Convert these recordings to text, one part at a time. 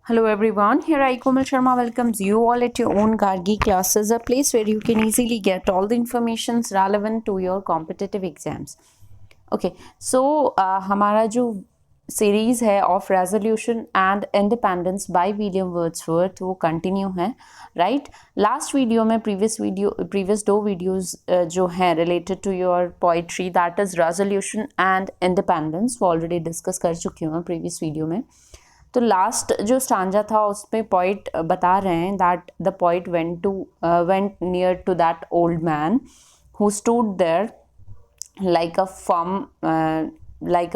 Hello everyone, here I Komal Sharma welcomes you all at your own Gargi classes, a place where you can easily get all the informations relevant to your competitive exams. Okay, so हमारा जो series है of resolution and independence by William Wordsworth वो continue है right. Last video में previous दो videos जो हैं related to your poetry that is resolution and independence वो ऑलरेडी डिस्कस कर चुकी हूँ प्रीवियस वीडियो में। तो लास्ट जो स्टांजा था उसमें पोइट बता रहे हैं that the poet went near to that old man who stood there like a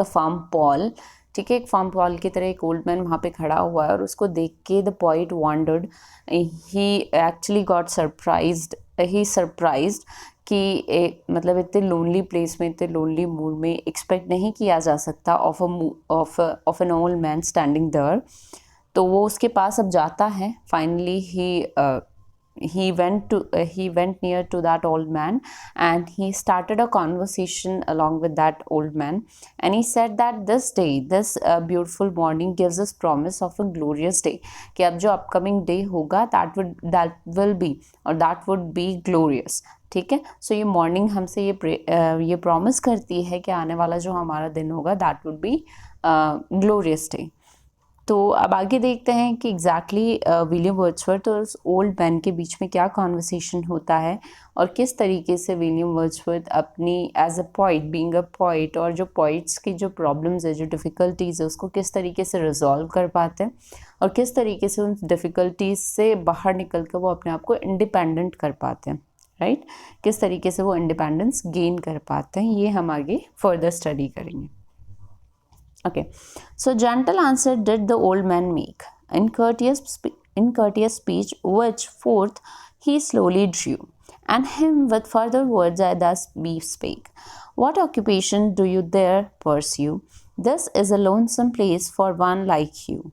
firm pole. ठीक है, एक फर्म पॉल की तरह एक ओल्ड मैन वहाँ पे खड़ा हुआ है और उसको देख के the poet wondered, he actually got surprised कि मतलब इतने लोनली प्लेस में, इतने लोनली मूड में एक्सपेक्ट नहीं किया जा सकता of an old man standing there. तो वो उसके पास अब जाता है। Finally he went near to that old man and he started a conversation along with that old man, and he said that this beautiful morning gives us promise of a glorious day, कि अब जो upcoming day होगा that would be glorious। ठीक है, सो ये morning हमसे ये promise करती है कि आने वाला जो हमारा दिन होगा that would be glorious day. तो अब आगे देखते हैं कि एग्जैक्टली विलियम वर्ड्सवर्थ और उस ओल्ड मैन के बीच में क्या कॉन्वर्सेशन होता है और किस तरीके से विलियम वर्ड्सवर्थ अपनी as a poet, being a poet, और जो पोइट्स की जो प्रॉब्लम्स है, जो डिफ़िकल्टीज़ है, उसको किस तरीके से रिजॉल्व कर पाते हैं और किस तरीके से उन डिफ़िकल्टीज से बाहर निकल कर वो अपने आप को इंडिपेंडेंट कर पाते हैं राइट। किस तरीके से वो इंडिपेंडेंस गेन कर पाते हैं, ये हम आगे फर्दर स्टडी करेंगे। Okay, so gentle answer did the old man make, in courteous speech which forth he slowly drew, and him with further words I thus spake. What occupation do you there pursue? This is a lonesome place for one like you.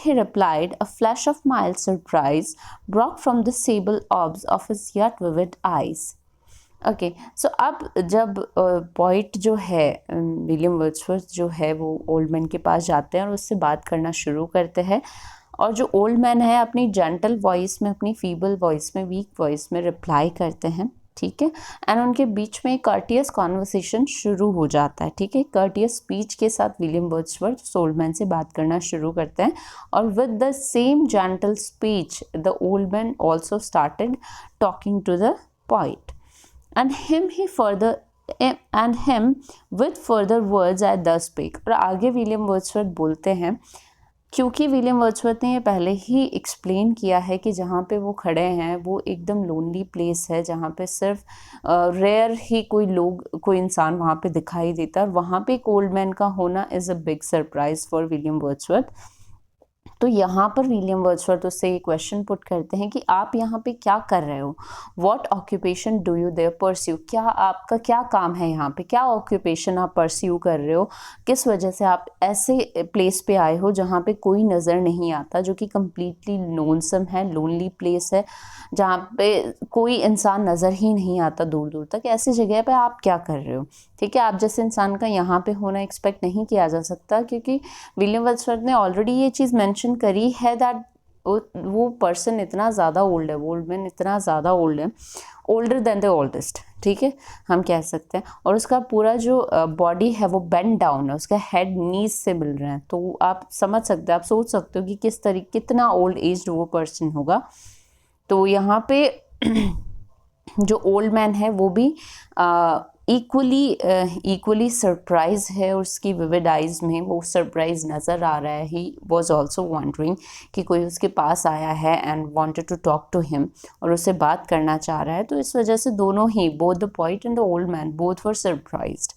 He replied, a flash of mild surprise broke from the sable orbs of his yet vivid eyes. Okay, so अब जब poet जो है William Wordsworth जो है वो old man के पास जाते हैं और उससे बात करना शुरू करते हैं, और जो ओल्ड मैन है अपनी जेंटल वॉइस में, अपनी फीबल वॉइस में, वीक वॉइस में रिप्लाई करते हैं। ठीक है, एंड उनके बीच में कर्टियस कॉन्वर्सेशन शुरू हो जाता है। ठीक है, कर्टियस स्पीच के साथ विलियम वर्ड्सवर्थ ओल्ड मैन से बात करना शुरू करते हैं, और with the same gentle speech the old man also started talking to the poet, and him with further words I thus spake। और आगे विलियम वर्ड्सवर्थ बोलते हैं, क्योंकि विलियम वर्ड्सवर्थ ने ये पहले ही एक्सप्लेन किया है कि जहाँ पे वो खड़े हैं वो एकदम लोनली प्लेस है, जहाँ पे सिर्फ रेयर ही कोई इंसान वहाँ पे दिखाई देता है, और वहाँ पे एक ओल्ड मैन का होना is a big surprise for William Wordsworth. तो यहाँ पर विलियम वर्ड्सवर्थ उससे ये क्वेश्चन पुट करते हैं कि आप यहाँ पे क्या कर रहे हो, what occupation do you there pursue, क्या आपका क्या काम है यहाँ पे, क्या ऑक्यूपेशन आप परस्यू कर रहे हो, किस वजह से आप ऐसे प्लेस पे आए हो जहाँ पे कोई नज़र नहीं आता, जो कि कम्प्लीटली लोनसम है, लोनली प्लेस है, जहाँ पे कोई इंसान नज़र ही नहीं आता दूर दूर तक, ऐसी जगह पे आप क्या कर रहे हो। ठीक है, आप जैसे इंसान का यहाँ पे होना एक्सपेक्ट नहीं किया जा सकता, क्योंकि विलियम वर्ड्सवर्थ ने ऑलरेडी ये चीज़ मेंशन करी है दैट वो पर्सन इतना ज़्यादा ओल्ड है, ओल्ड मैन इतना ज़्यादा ओल्ड है, ओल्डर देन द ओल्डेस्ट। ठीक है, हम कह सकते हैं, और उसका पूरा जो बॉडी है वो बेंड डाउन है, उसका हेड नीज से मिल रहे हैं। तो आप समझ सकते हैं, आप सोच सकते हो कि किस तरीके कितना ओल्ड एज वो पर्सन होगा। तो यहाँ पे जो ओल्ड मैन है वो भी इक्वली सरप्राइज है, और उसकी विविड आइज में वो सरप्राइज नज़र आ रहा है। ही वॉज ऑल्सो वॉन्डरिंग कि कोई उसके पास आया है and wanted to talk to him, और उससे बात करना चाह रहा है। तो इस वजह से दोनों ही, both the poet and the old man, both were surprised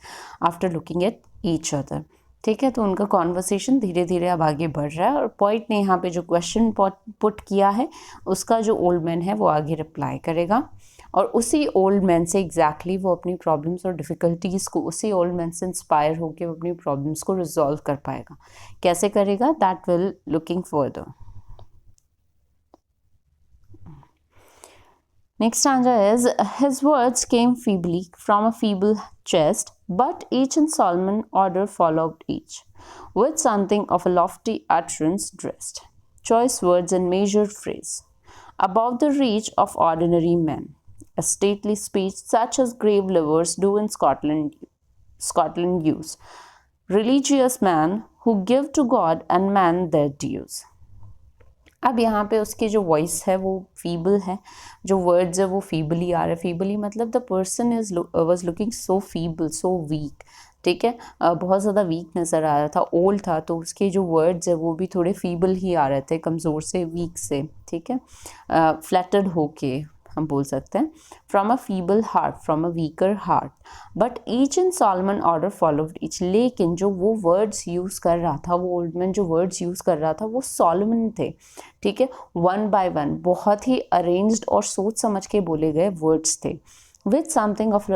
after looking at each other. ठीक है, तो उनका कॉन्वर्सेशन धीरे धीरे अब आगे बढ़ रहा है, और पोइट ने यहाँ पे जो क्वेश्चन पुट किया है उसका जो ओल्ड मैन है वो आगे रिप्लाई करेगा, और उसी ओल्ड मैन से एग्जैक्टली वो अपनी प्रॉब्लम्स और डिफ़िकल्टीज़ को, उसी ओल्ड मैन से इंस्पायर होकर वो अपनी प्रॉब्लम्स को रिजॉल्व कर पाएगा। कैसे करेगा, that will looking further. Next stanza is, his words came feebly from a feeble chest, but each in solemn order followed each, with something of a lofty utterance dressed. choice words and measured phrase, above the reach of ordinary men. A stately speech such as grave lovers do in Scotland use. Religious man who give to God and man their dues. अब यहाँ पे उसकी जो voice है वो feeble है, जो words है वो फीबली आ रहे हैं. फीबली मतलब the person was looking so feeble, so weak. ठीक है, बहुत ज़्यादा वीक नज़र आ रहा था, ओल्ड था, तो उसके जो वर्ड्स है वो भी थोड़े फीबल ही आ रहे थे, कमज़ोर से, वीक से. ठीक है, फ्लैटर्ड होके हम बोल सकते हैं. From a feeble heart, from a weaker heart, but each in Solomon order followed each. लेकिन जो वो वर्ड्स यूज़ कर रहा था, वो ओल्ड मैन जो वर्ड्स यूज़ कर रहा था वो सॉलमन थे. ठीक है, वन बाय वन बहुत ही अरेंज्ड और सोच समझ के बोले गए वर्ड्स थे. With something of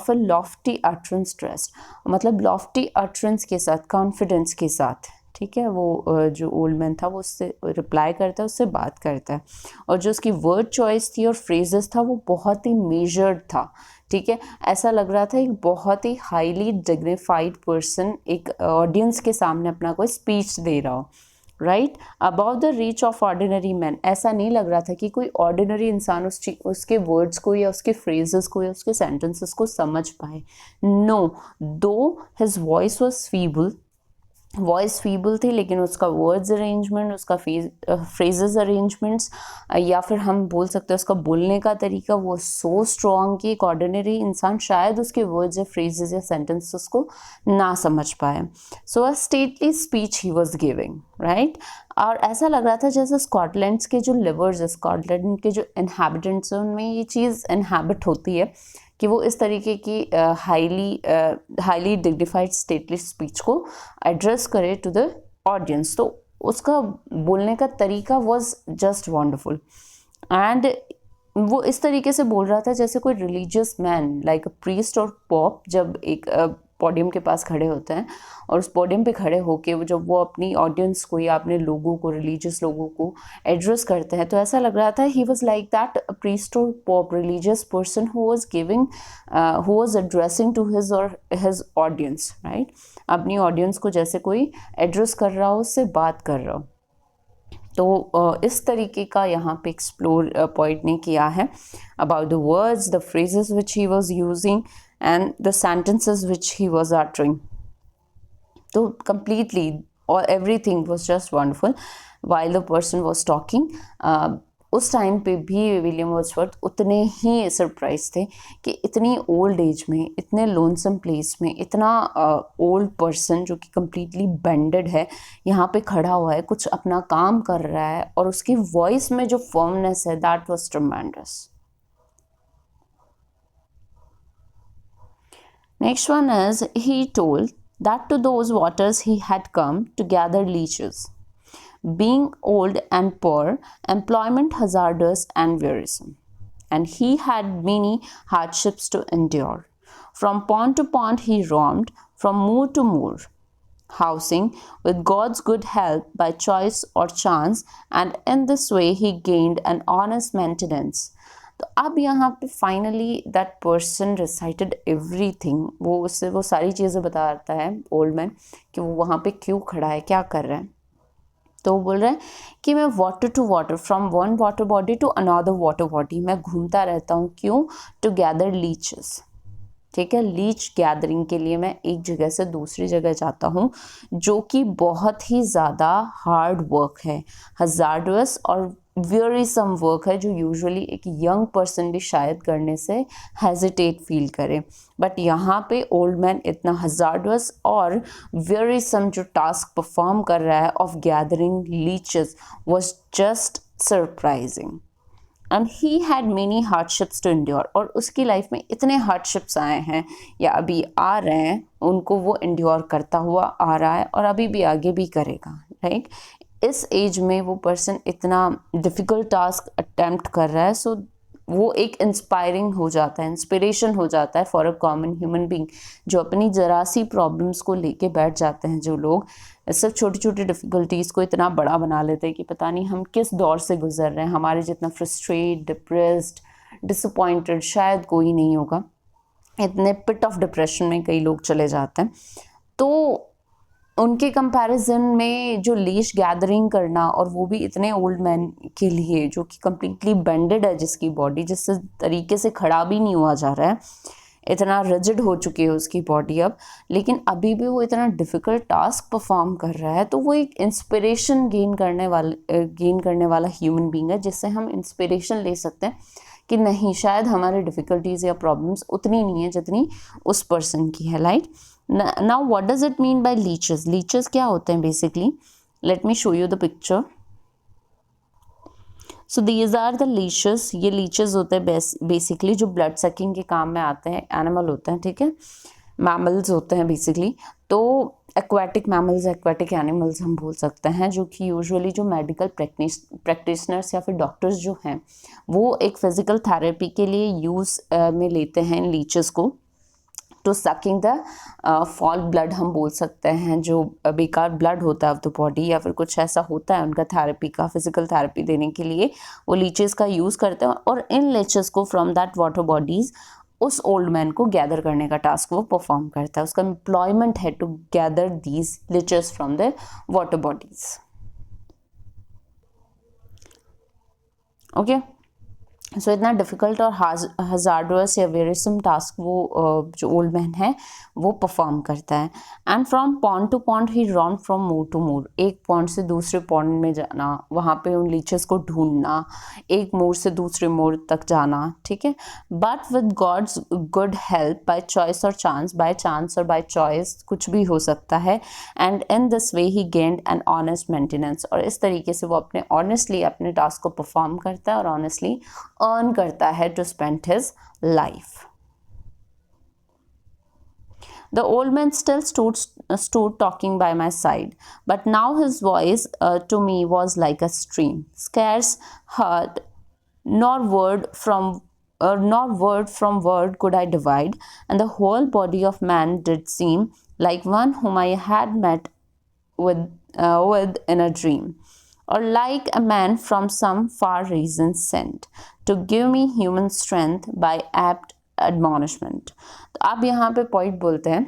a Lofty utterance trust, मतलब लॉफ्टी अटरेंस के साथ, कॉन्फिडेंस के साथ. ठीक है, वो जो ओल्ड मैन था वो उससे रिप्लाई करता है, उससे बात करता है. और जो उसकी वर्ड चॉइस थी और फ्रेजेस था वो बहुत ही मेजर्ड था. ठीक है, ऐसा लग रहा था एक बहुत ही हाईली डिग्निफाइड पर्सन एक ऑडियंस के सामने अपना कोई स्पीच दे रहा हो. Right, about the reach of ordinary man. ऐसा नहीं लग रहा था कि कोई ऑर्डिनरी इंसान उसके वर्ड्स को या उसके फ्रेजेस को या उसके सेंटेंसेस को समझ पाए. नो, दो his voice was feeble, voice feeble थी, लेकिन उसका वर्ड्स अरेंजमेंट, उसका फ्रेजेस अरेंजमेंट्स, या फिर हम बोल सकते हैं उसका बोलने का तरीका वो सो स्ट्रॉन्ग कि एक ऑर्डिनरी इंसान शायद उसके वर्ड्स या फ्रेजेस या सेंटेंसेस को ना समझ पाए. So a stately speech he was giving. Right, और ऐसा लग रहा था जैसे स्कॉटलैंड के जो लिवर्स है, स्कॉटलैंड के जो इनहैबिटेंट्स हैं, उनमें ये चीज़ इनहैबिट होती है कि वो इस तरीके की हाईली डिग्निफाइड स्टेटली स्पीच को एड्रेस करे टू द ऑडियंस. तो उसका बोलने का तरीका वाज जस्ट वंडरफुल. एंड वो इस तरीके से बोल रहा था जैसे कोई रिलीजियस मैन लाइक अ प्रीस्ट और पॉप जब एक पोडियम के पास खड़े होते हैं और उस पोडियम पे खड़े होके जब वो अपनी ऑडियंस को या अपने लोगों को, रिलीजियस लोगों को एड्रेस करते हैं, तो ऐसा लग रहा था he was like that priest और pope religious person who was addressing to his audience. Right, अपनी ऑडियंस को जैसे कोई एड्रेस कर रहा हो, उससे बात कर रहा हो. तो इस तरीके का यहाँ पे एक्सप्लोर पॉइंट ने किया है about the words, the phrases which he was using and the sentences which he was uttering. So completely, or everything was just wonderful while the person was talking. उस टाइम पे भी William Wordsworth उतने ही surprise थे कि इतनी old age में, इतने lonesome place में, इतना ओल्ड पर्सन जो कि कम्प्लीटली बेंडेड है यहाँ पे खड़ा हुआ है, कुछ अपना काम कर रहा है, और उसकी वॉइस में जो फर्मनेस है, that was ट्रेमेंडस. Next one is, he told that to those waters he had come to gather leeches. Being old and poor, employment hazardous and wearisome, and he had many hardships to endure. From pond to pond he roamed, from moor to moor, housing with God's good help by choice or chance, and in this way he gained an honest maintenance. तो अब यहाँ पे finally that person recited everything. वो उससे वो सारी चीज़ें बताता है ओल्ड मैन कि वो वहाँ पे क्यों खड़ा है, क्या कर रहा है. तो वो बोल रहा है कि मैं water to water, from one water body to another water body, मैं घूमता रहता हूँ. क्यों? To gather leeches. ठीक है, लीच गैदरिंग के लिए मैं एक जगह से दूसरी जगह जाता हूँ, जो कि बहुत ही ज़्यादा हार्ड वर्क है, हज़ार्डस और वेरीसम वर्क है, जो यूजुअली एक यंग पर्सन भी शायद करने से हेजिटेट फील करे. बट यहाँ पे ओल्ड मैन इतना हज़ार्डस और वेरीसम जो टास्क परफॉर्म कर रहा है of gathering leeches was just surprising. And he had many hardships to endure, और उसकी लाइफ में इतने हार्डशिप्स आए हैं या अभी आ रहे हैं, उनको वो इंड्योर करता हुआ आ रहा है और अभी भी आगे भी करेगा. राइट, इस एज में वो पर्सन इतना डिफ़िकल्ट टास्क अटेम्प्ट कर रहा है. सो वो एक इंस्पायरिंग हो जाता है, इंस्पिरेशन हो जाता है for a common human being, जो अपनी ज़रा सी प्रॉब्लम्स को लेके बैठ जाते हैं. जो लोग सब छोटी छोटी डिफ़िकल्टीज़ को इतना बड़ा बना लेते हैं कि पता नहीं हम किस दौर से गुजर रहे हैं. हमारे जितना फ्रस्ट्रेट, डिप्रेस्ड, डिसअपॉइंटेड शायद कोई नहीं होगा. इतने पिट ऑफ डिप्रेशन में कई लोग चले जाते हैं. तो उनके कंपैरिजन में जो लीश गैदरिंग करना, और वो भी इतने ओल्ड मैन के लिए जो कि कम्प्लीटली बेंडेड है जिसकी बॉडी, जिस तरीके से खड़ा भी नहीं हुआ जा रहा है, इतना रिजिड हो चुकी है उसकी बॉडी अब, लेकिन अभी भी वो इतना डिफ़िकल्ट टास्क परफॉर्म कर रहा है। तो वो एक इंस्पिरेशन गेन करने वाला ह्यूमन बीइंग है, जिससे हम इंस्पिरेशन ले सकते हैं कि नहीं, शायद हमारे डिफ़िकल्टीज़ या प्रॉब्लम्स उतनी नहीं है जितनी उस पर्सन की है, right. Now what does it mean by leeches? Leeches क्या होते हैं basically? Let me show you the picture. So these are the leeches. ये लीचेस होते हैं बेसिकली जो ब्लड सकिंग के काम में आते हैं, एनिमल होते हैं, ठीक है, मैमल्स होते हैं बेसिकली। तो एक्वाटिक मैमल्स, एक्वाटिक एनिमल्स हम बोल सकते हैं, जो कि यूजुअली जो मेडिकल प्रैक्टिशनर्स या फिर डॉक्टर्स जो हैं वो एक फिजिकल थेरेपी के लिए यूज़ में लेते हैं इन लीचेस को, to sucking the foul blood हम बोल सकते हैं, जो बेकार ब्लड होता है ऑफ द बॉडी या फिर कुछ ऐसा होता है उनका थेरेपी का, फिजिकल थेरेपी देने के लिए वो लीचेस का यूज़ करते हैं। और इन लीचेस को फ्रॉम दैट वाटर बॉडीज़ उस ओल्ड मैन को गैदर करने का टास्क वो परफॉर्म करता है। उसका एम्प्लॉयमेंट है to gather these leeches from the water bodies. Okay, so इतना डिफ़िकल्ट और हजार्डस या वेरिसम टास्क वो जो ओल्ड मैन है वो परफॉर्म करता है। And from pond to pond he run from moor to moor. एक पॉन्ड से दूसरे पॉन्ड में जाना, वहाँ पे उन लीचेस को ढूंढना, एक मोर से दूसरे मोर तक जाना, ठीक है। But with God's good help, by choice और चांस, बाय चांस और बाय चॉइस कुछ भी हो सकता है। And in this way he gained an honest maintenance. और इस तरीके से वो अपने ऑनेस्टली अपने टास्क को परफॉर्म करता है और ऑनेस्टली अर्न करता है to spend his life. The old man still stood talking by my side, but now his voice to me was like a stream, scarce heard, nor word from word could I divide, and the whole body of man did seem like one whom I had met with in a dream, or like a man from some far region sent to give me human strength by apt admonishment। तो आप यहाँ पे point बोलते हैं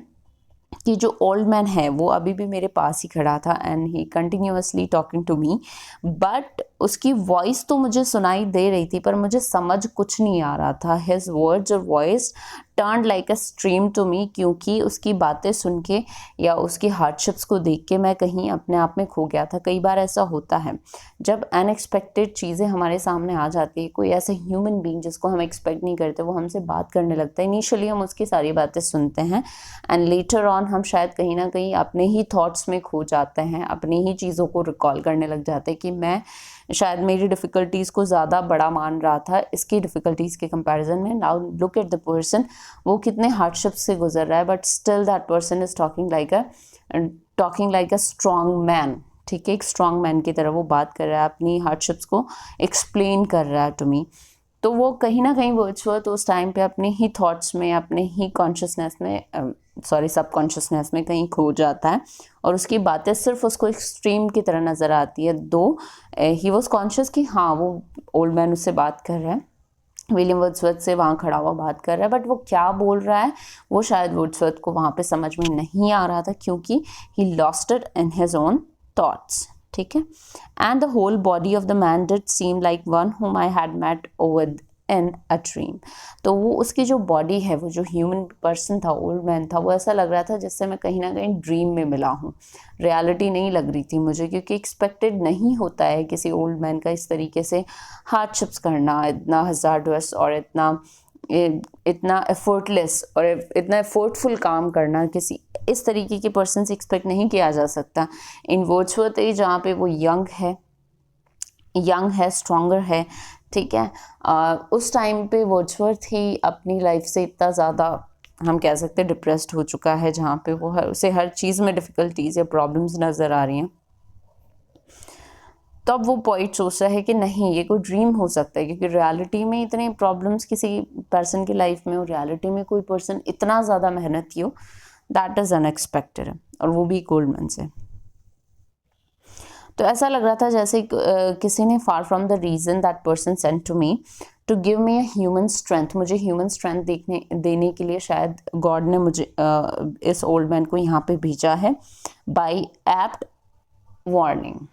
कि जो old man है वो अभी भी मेरे पास ही खड़ा था and he continuously talking to me, but उसकी वॉइस तो मुझे सुनाई दे रही थी पर मुझे समझ कुछ नहीं आ रहा था। हिज वर्ड्स और voice turn like a stream to me, क्योंकि उसकी बातें सुन के या उसकी हार्डशिप्स को देख के मैं कहीं अपने आप में खो गया था। कई बार ऐसा होता है जब अनएक्सपेक्टेड चीज़ें हमारे सामने आ जाती है, कोई ऐसा ह्यूमन बीइंग जिसको हम एक्सपेक्ट नहीं करते वो हमसे बात करने लगता है। इनिशियली हम उसकी सारी बातें सुनते हैं एंड लेटर ऑन हम शायद कहीं ना कहीं अपने ही थॉट्स में खो जाते हैं, अपनी ही चीज़ों को रिकॉल करने लग जाते हैं कि मैं शायद मेरी डिफ़िकल्टीज़ को ज़्यादा बड़ा मान रहा था इसकी डिफ़िकल्टीज़ के कंपैरिजन में। Now look at the person, वो कितने हार्डशिप्स से गुजर रहा है, but still that person is talking like a strong man, ठीक है। एक स्ट्रॉन्ग मैन की तरह वो बात कर रहा है, अपनी हार्डशिप्स को एक्सप्लेन कर रहा है टू मी। तो वो कहीं ना कहीं वर्ड्सवर्थ उस टाइम पे अपने ही थॉट्स में, अपने ही कॉन्शियसनेस में, सबकॉन्शियसनेस में कहीं खो जाता है और उसकी बातें सिर्फ उसको एक स्ट्रीम की तरह नज़र आती है। दो ही वॉज कॉन्शियस कि हाँ वो ओल्ड मैन उससे बात कर रहा है, विलियम वर्ड्सवर्थ से वहाँ खड़ा हुआ बात कर रहा है, बट वो क्या बोल रहा है वो शायद वर्ड्सवर्थ को वहाँ पे समझ में नहीं आ रहा था, क्योंकि he lost it in his own thoughts, ठीक है। And the whole body of the man did seem like one whom I had met with in a dream. तो वो उसकी जो बॉडी है, वो जो ह्यूमन पर्सन था, ओल्ड मैन था, वो ऐसा लग रहा था जिससे मैं कहीं ना कहीं ड्रीम में मिला हूँ। रियलिटी नहीं लग रही थी मुझे, क्योंकि एक्सपेक्टेड नहीं होता है किसी ओल्ड मैन का इस तरीके से हार्डशिप्स करना, इतना हज़ार्डस और इतना एफर्टलेस और इतना एफर्टफुल काम करना किसी इस तरीके के पर्सन से एक्सपेक्ट नहीं किया जा सकता। इन वर्ड्सवर्थ जहाँ पे वो यंग है, स्ट्रॉन्गर है, ठीक है। उस टाइम पे वर्ड्सवर्थ ही अपनी लाइफ से इतना ज़्यादा हम कह सकते हैं डिप्रेस्ड हो चुका है, जहाँ पे वो उसे हर चीज़ में डिफ़िकल्टीज या प्रॉब्लम्स नज़र आ रही हैं। तब वो पॉइंट सोच रहा है कि नहीं, ये कोई ड्रीम हो सकता है, क्योंकि रियलिटी में इतने प्रॉब्लम्स किसी पर्सन की लाइफ में, और रियलिटी में कोई पर्सन इतना ज़्यादा मेहनती हो, दैट इज़ अनएक्सपेक्टेड, और वो भी गोल्डमैन से। तो ऐसा लग रहा था जैसे किसी ने far from the region that person sent to me to give me a human strength, मुझे ह्यूमन स्ट्रेंथ देने के लिए शायद गॉड ने मुझे इस ओल्ड मैन को यहाँ पे भेजा है, by apt warning.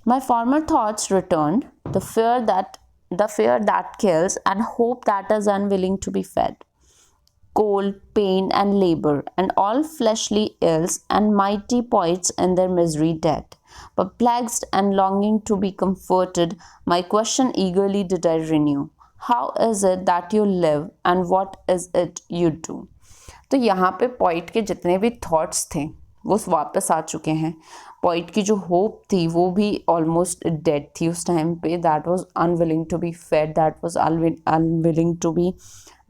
My former thoughts returned, the fear that kills, and hope that is unwilling to be fed. Cold, pain, and labor, and all fleshly ills, and mighty poets in their misery dead. Perplexed and longing to be comforted, my question eagerly did I renew. How is it that you live, and what is it you do? तो यहाँ पे poet के जितने भी thoughts थे वो वापस आ चुके हैं। पॉइट की जो होप थी वो भी ऑलमोस्ट डेड थी उस टाइम पे, that was unwilling to be fed, that was unwilling to be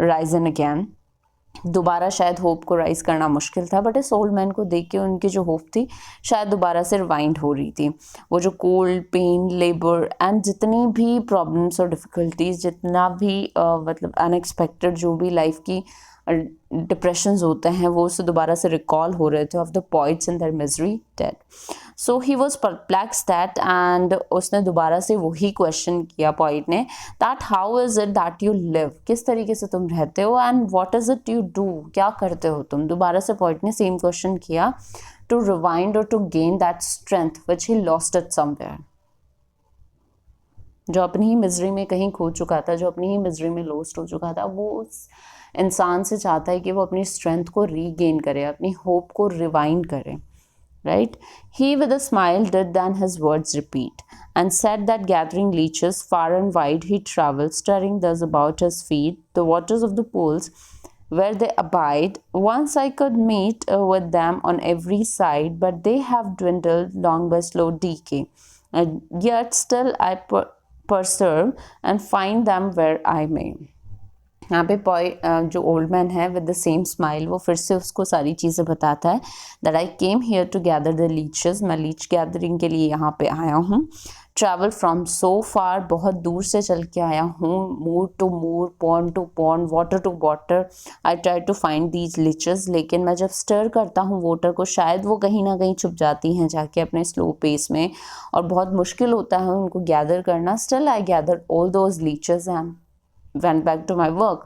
risen again. दोबारा शायद होप को राइज करना मुश्किल था, बट इस ओल्ड मैन को देख के उनकी जो होप थी शायद दोबारा से रिवाइंड हो रही थी। वो जो कोल्ड, पेन, लेबर एंड जितनी भी प्रॉब्लम्स और डिफ़िकल्टीज, जितना भी मतलब अनएक्सपेक्टेड जो भी लाइफ की डिप्रेशंस होते हैं वो उससे दोबारा से रिकॉल हो रहे थे, of the points in their misery dead. So he was perplexed that, and उसने दोबारा से वही क्वेश्चन किया पॉइंट ने, that how is it that you live, किस तरीके से तुम रहते हो, and what is it you do, क्या करते हो तुम। दोबारा से पॉइंट ने सेम क्वेश्चन किया, टू रिवाइंड और to gain that strength which he lost it somewhere. जो अपनी ही मिजरी में कहीं खो चुका था, जो अपनी ही मिजरी में लॉस्ट हो चुका था, वो उस इंसान से चाहता है कि वो अपनी स्ट्रेंथ को रीगेन करे, अपनी होप को रिवाइंड करे, right? He with a smile did than his words repeat, and said that gathering leeches far and wide he travelled, stirring thus about his feet the waters of the pools where they abide. Once I could meet with them on every side, but they have dwindled long by slow decay. And yet still I persevere and find them where I may. यहाँ पे जो old man है with the same smile, वो फिर से उसको सारी चीज़ें बताता है, that I came here to gather the leeches, मैं लीच गैदरिंग के लिए यहाँ पे आया हूँ। ट्रैवल फ्रॉम सो फार, बहुत दूर से चल के आया हूँ। Moor to moor, pond to pond, water to water, I try to find these leeches. लेकिन मैं जब स्टर करता हूँ वाटर को, शायद वो कहीं ना कहीं छुप जाती हैं जाके अपने स्लो पेस में, और बहुत मुश्किल होता है उनको गैदर करना। Still I gather all those leches and went back to my work।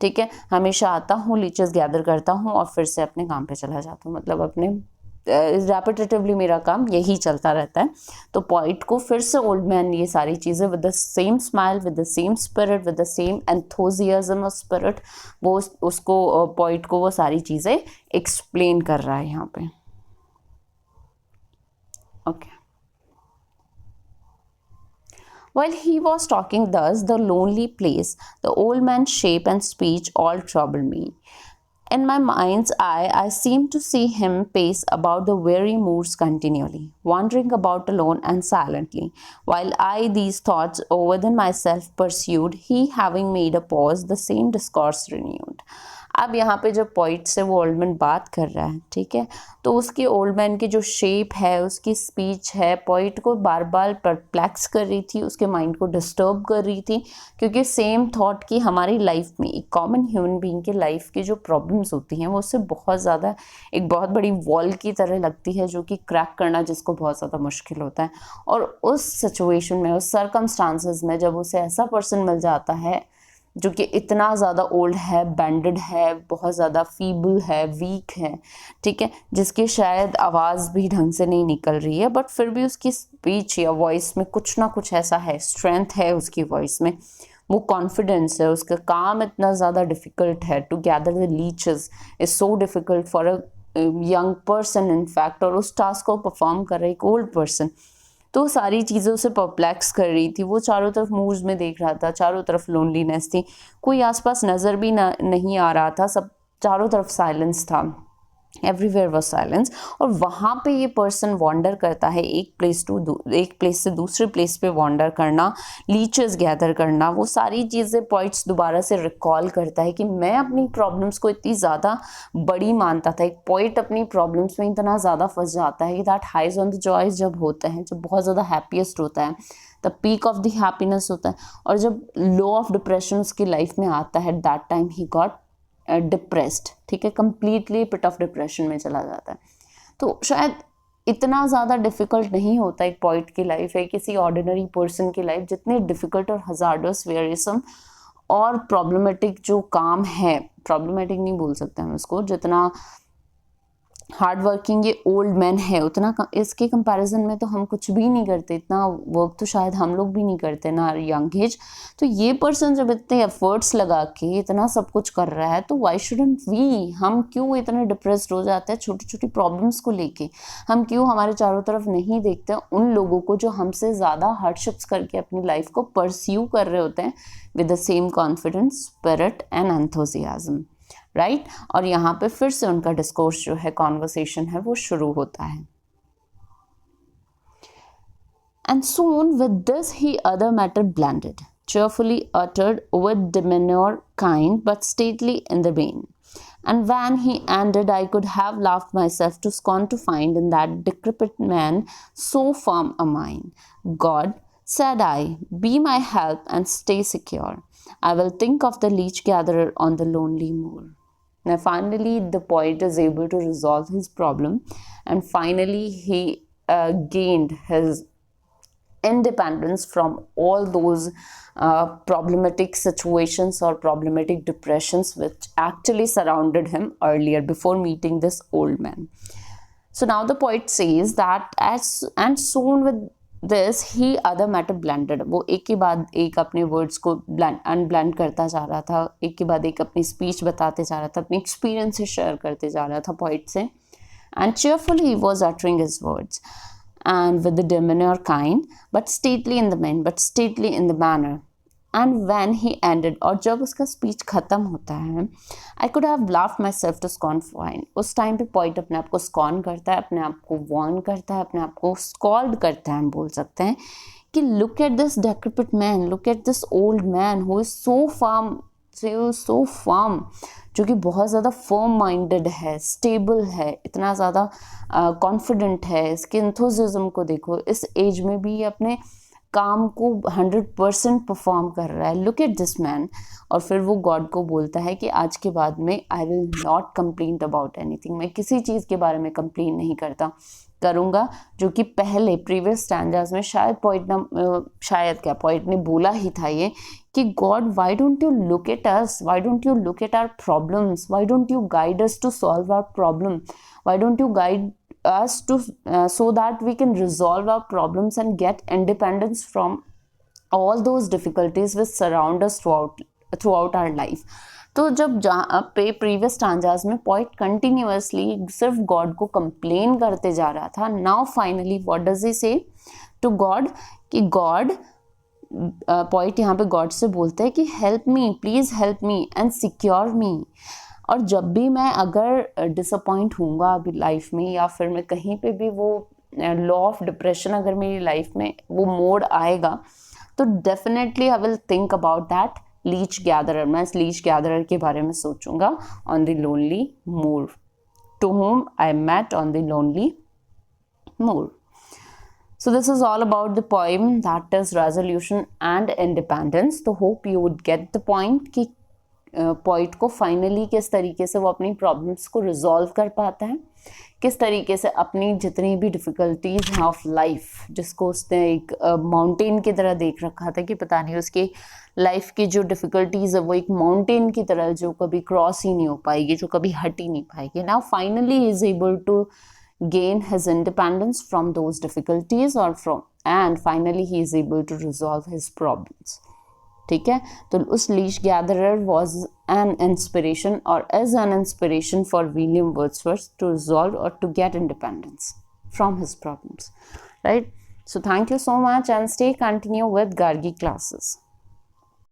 ठीक है, हमेशा आता हूँ, लीचेस गैदर करता हूँ और फिर से अपने काम पे चला जाता हूँ, मतलब अपने रेपिटेटिवली मेरा काम यही चलता रहता है। तो पॉइंट को फिर से ओल्ड मैन ये सारी चीज़ें with the same smile, with the same spirit, with the same enthusiasm of spirit, वो उसको पॉइंट को वो सारी चीज़ें एक्सप्लेन कर रहा है यहाँ पे। Okay. While he was talking thus, the lonely place, the old man's shape and speech all troubled me. In my mind's eye, I seemed to see him pace about the weary moors continually, wandering about alone and silently, while I these thoughts within myself pursued, he having made a pause, the same discourse renewed. अब यहाँ पे जो point से वो old man बात कर रहा है, ठीक है, तो उसकी ओल्ड मैन की जो शेप है, उसकी स्पीच है, पॉइंट को बार बार परप्लेक्स कर रही थी, उसके माइंड को डिस्टर्ब कर रही थी, क्योंकि सेम थॉट की हमारी लाइफ में, एक कॉमन ह्यूमन बीइंग की लाइफ की जो प्रॉब्लम्स होती हैं वो उससे बहुत ज़्यादा एक बहुत बड़ी वॉल की तरह लगती है, जो कि क्रैक करना जिसको बहुत ज़्यादा मुश्किल होता है। और उस सिचुएशन में, उस सर्कमस्टांसेस में जब उसे ऐसा पर्सन मिल जाता है जो कि इतना ज़्यादा ओल्ड है, बैंडेड है, बहुत ज़्यादा फीबल है, वीक है, ठीक है, जिसकी शायद आवाज़ भी ढंग से नहीं निकल रही है, बट फिर भी उसकी स्पीच या वॉइस में कुछ ना कुछ ऐसा है, स्ट्रेंथ है उसकी वॉइस में, वो कॉन्फिडेंस है, उसका काम इतना ज़्यादा डिफ़िकल्ट है, to gather the leeches is so difficult for a young person in fact, और उस टास्क को परफॉर्म कर रहा है एक ओल्ड पर्सन। तो सारी चीज़ें उसे परप्लेक्स कर रही थी, वो चारों तरफ मूव्स में देख रहा था, चारों तरफ लोनलीनेस थी, कोई आसपास नज़र भी नहीं आ रहा था, सब चारों तरफ साइलेंस था, एवरीवेयर वाज साइलेंस। और वहाँ पे ये पर्सन वॉन्डर करता है, एक प्लेस से दूसरे प्लेस पे वॉन्डर करना, लीचेस गैदर करना, वो सारी चीज़ें पॉइंट्स दोबारा से रिकॉल करता है कि मैं अपनी प्रॉब्लम्स को इतनी ज़्यादा बड़ी मानता था। एक पॉइंट अपनी प्रॉब्लम्स में इतना ज़्यादा फंस जाता है कि that highs on the joys जब होते हैं, जब बहुत ज़्यादा हैप्पीएस्ट होता है, the peak of the happiness होता है, और जब लो ऑफ डिप्रेशन उसकी लाइफ में आता है, that time he got depressed, ठीक है, कंप्लीटली पिट ऑफ डिप्रेशन में चला जाता है। तो शायद इतना ज़्यादा डिफ़िकल्ट नहीं होता एक पोइट की लाइफ है, किसी ऑर्डिनरी पर्सन की लाइफ जितनी डिफ़िकल्ट और हज़ार्डस, वेरिसम और प्रॉब्लमेटिक जो काम है, प्रॉब्लमेटिक नहीं बोल सकते हम इसको, जितना हार्ड वर्किंग ये ओल्ड मैन है उतना इसके कंपैरिजन में तो हम कुछ भी नहीं करते, इतना वर्क तो शायद हम लोग भी नहीं करते ना यंग एज। तो ये पर्सन जब इतने एफर्ट्स लगा के इतना सब कुछ कर रहा है तो वाई शुडंट वी, हम क्यों इतने डिप्रेस्ड हो जाते हैं छोटी छोटी प्रॉब्लम्स को लेके? हम क्यों हमारे चारों तरफ नहीं देखते उन लोगों को जो हमसे ज़्यादा हार्डशिप्स करके अपनी लाइफ को परस्यू कर रहे होते हैं with the same confidence, spirit and enthusiasm, right? और यहाँ पे फिर से उनका डिस्कोर्स जो है, कॉन्वर्सेशन है, वो शुरू होता है। And soon with this he other matter blended, cheerfully uttered with demeanor kind but stately in the vein. And when he ended, I could have laughed myself to scorn to find in that decrepit man so firm a mind. God, said I, be my help and stay secure. I will think of the leech gatherer on the lonely moor. Now finally the poet is able to resolve his problem, and finally he gained his independence from all those problematic situations or problematic depressions which actually surrounded him earlier before meeting this old man. So now the poet says that and soon with this he other matter blended, वो एक के बाद एक अपने words को अनब्लेंड करता जा रहा था, एक के बाद एक अपनी स्पीच बताते जा रहा था, अपनी एक्सपीरियंसेस शेयर करते जा रहा था पोइट से, and cheerfully he was uttering his words and with the demeanor kind but stately in the man, but stately in the manner. And when he ended, और जब उसका स्पीच ख़त्म होता है, I could have laughed myself to scorn fine. उस time पे poet अपने आप को स्कॉन करता है, अपने आप को वॉर्न करता है, अपने आप को स्कॉल्ड करता है, हम बोल सकते हैं कि look at this decrepit man, look at this old man who is so firm, जो कि बहुत ज़्यादा फर्म माइंडेड है, स्टेबल है, इतना ज़्यादा कॉन्फिडेंट है, इसके एंथुसिज्म को देखो, इस एज में भी अपने काम को 100% परफॉर्म कर रहा है, लुक एट दिस मैन। और फिर वो गॉड को बोलता है कि आज के बाद में I will not complain about anything, मैं किसी चीज़ के बारे में कंप्लेन नहीं करूँगा, जो कि पहले प्रीवियस स्टैंजास में शायद पोइट ने बोला ही था ये कि God why don't you look at us, why don't you look at our problems, why don't you guide us to solve our problem, why don't you guide us to so that we can resolve our problems and get independence from all those difficulties which surround us throughout our life. तो जब जहाँ पे previous stanzas में poet continuously सिर्फ God को complain करते जा रहा था, now finally what does he say to God कि गॉड, पोइट यहाँ पे गॉड से बोलते हैं कि help me, please help me and secure me. और जब भी मैं अगर डिसअपॉइंट होऊंगा अभी लाइफ में, या फिर मैं कहीं पे भी वो लॉ ऑफ डिप्रेशन अगर मेरी लाइफ में वो मोड आएगा, तो definitely I will think about that leech gatherer, मैं इस लीच गैदरर के बारे में सोचूंगा on the lonely moor, to whom I met on the lonely moor. So this is all about the poem, that is resolution and independence. तो hope you would get the point कि poet को finally किस तरीके से वो अपनी problems को resolve कर पाता है, किस तरीके से अपनी जितनी भी डिफ़िकल्टीज़ हैं ऑफ लाइफ, जिसको उसने एक माउंटेन की तरह देख रखा था कि पता नहीं उसकी लाइफ की जो डिफ़िकल्टीज़ है वो एक माउंटेन की तरह जो कभी क्रॉस ही नहीं हो पाएगी, जो कभी हट ही नहीं पाएगी। Now finally he is able to gain his independence from those difficulties and finally he is able to resolve his problems. ठीक है, तो उस leech gatherer was an inspiration or is an inspiration for William Wordsworth to resolve or to get independence from his problems, right? So thank you so much and stay continue with Gargi classes.